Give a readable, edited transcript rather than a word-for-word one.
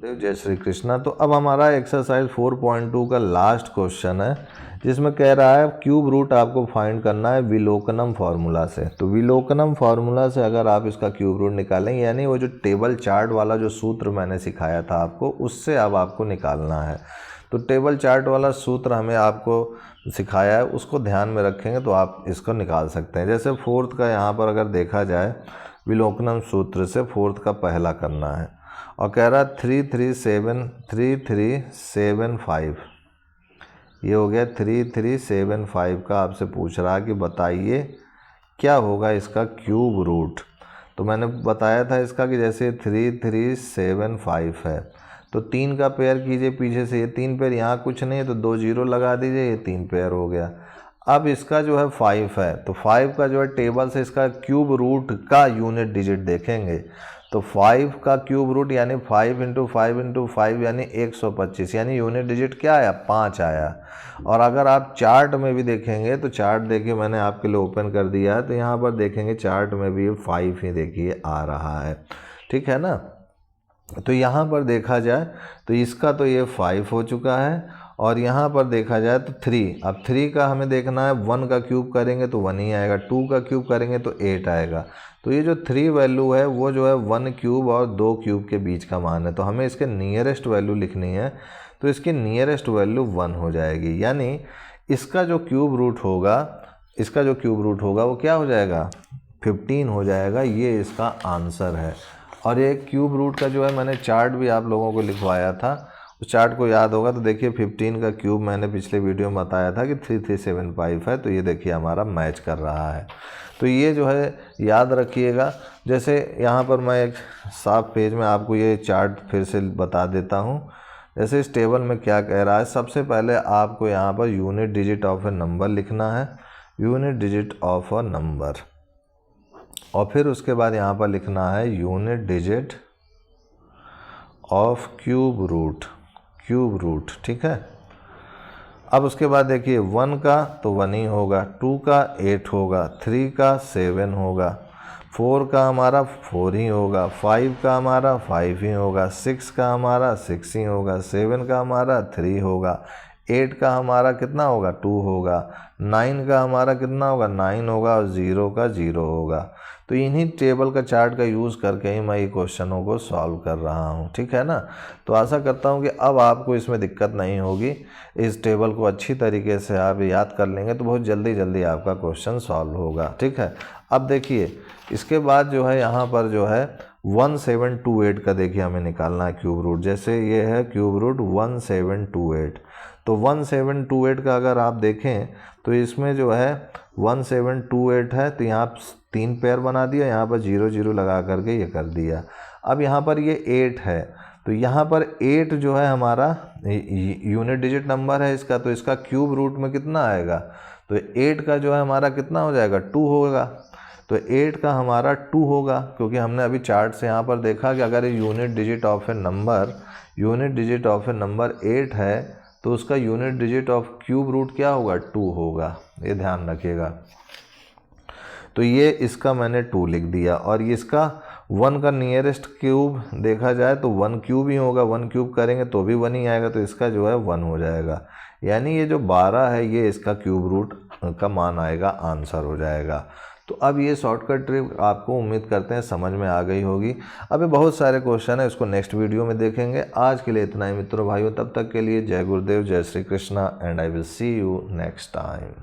जय श्री कृष्णा। तो अब हमारा एक्सरसाइज 4.2 का लास्ट क्वेश्चन है, जिसमें कह रहा है क्यूब रूट आपको फाइंड करना है विलोकनम फार्मूला से। तो विलोकनम फार्मूला से अगर आप इसका क्यूब रूट निकालेंगे, यानी वो जो टेबल चार्ट वाला जो सूत्र मैंने सिखाया था आपको, उससे अब आपको निकालना है। तो टेबल चार्ट वाला सूत्र हमें आपको सिखाया है, उसको ध्यान में रखेंगे तो आप इसको निकाल सकते हैं। जैसे फोर्थ का यहाँ पर अगर देखा जाए, विलोकनम सूत्र से फोर्थ का पहला करना है और कह रहा है 3375, ये हो गया 3375 का। आपसे पूछ रहा कि बताइए क्या होगा इसका क्यूब रूट। तो मैंने बताया था इसका कि जैसे 3375 है तो 3 का पेयर कीजिए पीछे से, ये 3 पेयर यहाँ कुछ नहीं है तो 2 जीरो लगा दीजिए, ये 3 पेयर हो गया। अब इसका जो है 5 है तो 5 का जो है टेबल से इसका क्यूब रूट का यूनिट डिजिट देखेंगे तो 5 का क्यूब रूट यानी 5 × 5 × 5 यानी 125, यानी यूनिट डिजिट क्या आया, 5 आया। और अगर आप चार्ट में भी देखेंगे तो चार्ट देखिए मैंने आपके लिए ओपन कर दिया है, तो यहाँ पर देखेंगे चार्ट में भी 5 ही देखिए आ रहा है, ठीक है ना। तो यहाँ पर देखा जाए तो इसका तो ये 5 हो चुका है और यहाँ पर देखा जाए तो 3। अब 3 का हमें देखना है, 1 का क्यूब करेंगे तो 1 ही आएगा, 2 का क्यूब करेंगे तो 8 आएगा। तो ये जो 3 वैल्यू है वो जो है 1 क्यूब और 2 क्यूब के बीच का मान है, तो हमें इसके नियरेस्ट वैल्यू लिखनी है। तो इसकी नियरेस्ट वैल्यू 1 हो जाएगी, यानी इसका जो क्यूब रूट होगा, इसका जो क्यूब रूट होगा वो क्या हो जाएगा, 15 हो जाएगा। ये इसका आंसर है। और ये क्यूब रूट का जो है मैंने चार्ट भी आप लोगों को लिखवाया था, उस चार्ट को याद होगा तो देखिए 15 का क्यूब मैंने पिछले वीडियो में बताया था कि 3375 है, तो ये देखिए हमारा मैच कर रहा है। तो ये जो है याद रखिएगा। जैसे यहाँ पर मैं एक साफ पेज में आपको ये चार्ट फिर से बता देता हूँ। जैसे इस टेबल में क्या कह रहा है, सबसे पहले आपको यहाँ पर unit digit of a number लिखना है, unit digit of a number, और फिर उसके बाद यहाँ पर लिखना है unit digit of cube root, ठीक है। अब उसके बाद देखिए 1 का तो 1 ही होगा, 2 का 8 होगा, 3 का 7 होगा, 4 का हमारा 4 ही होगा, 5 का हमारा 5 ही होगा, 6 का हमारा 6 ही होगा, 7 का हमारा 3 होगा, 8 का हमारा कितना होगा, 2 होगा, 9 का हमारा कितना होगा, 9 होगा, और 0 का 0 होगा। तो इन्हीं टेबल का चार्ट का यूज़ करके ही मैं ये क्वेश्चनों को सॉल्व कर रहा हूँ, ठीक है ना। तो आशा करता हूँ कि अब आपको इसमें दिक्कत नहीं होगी। इस टेबल को अच्छी तरीके से आप याद कर लेंगे तो बहुत जल्दी आपका क्वेश्चन सॉल्व होगा, ठीक है। अब देखिए इसके बाद जो है यहाँ पर जो है 1728 का देखिए हमें निकालना है क्यूब रूट। जैसे ये है क्यूब रूट 1728, तो 1728 का अगर आप देखें तो इसमें जो है 1728 है तो यहाँ 3 पेयर बना दिया, यहाँ पर 0 0 लगा करके ये कर दिया। अब यहाँ पर ये 8 है तो यहाँ पर 8 जो है हमारा यूनिट डिजिट नंबर है इसका, तो इसका क्यूब रूट में कितना आएगा, तो 8 का जो है हमारा कितना हो जाएगा, 2 होगा। तो 8 का हमारा 2 होगा, क्योंकि हमने अभी चार्ट से यहाँ पर देखा कि अगर unit digit of a number 8 है तो उसका unit digit of cube root क्या होगा, 2 होगा, ये ध्यान रखिएगा। तो ये इसका मैंने 2 लिख दिया, और इसका 1 का नियरेस्ट क्यूब देखा जाए तो 1 क्यूब ही होगा, 1 क्यूब करेंगे तो भी 1 ही आएगा, तो इसका जो है 1 हो जाएगा। यानी ये जो 12 है ये इसका क्यूब रूट का मान आएगा, आंसर हो जाएगा। तो अब ये शॉर्टकट ट्रिक आपको उम्मीद करते हैं समझ में आ गई होगी। अभी बहुत सारे क्वेश्चन है, उसको नेक्स्ट वीडियो में देखेंगे। आज के लिए इतना ही मित्रों भाइयों, तब तक के लिए जय गुरुदेव, जय Shri Krishna, and I will see you next time.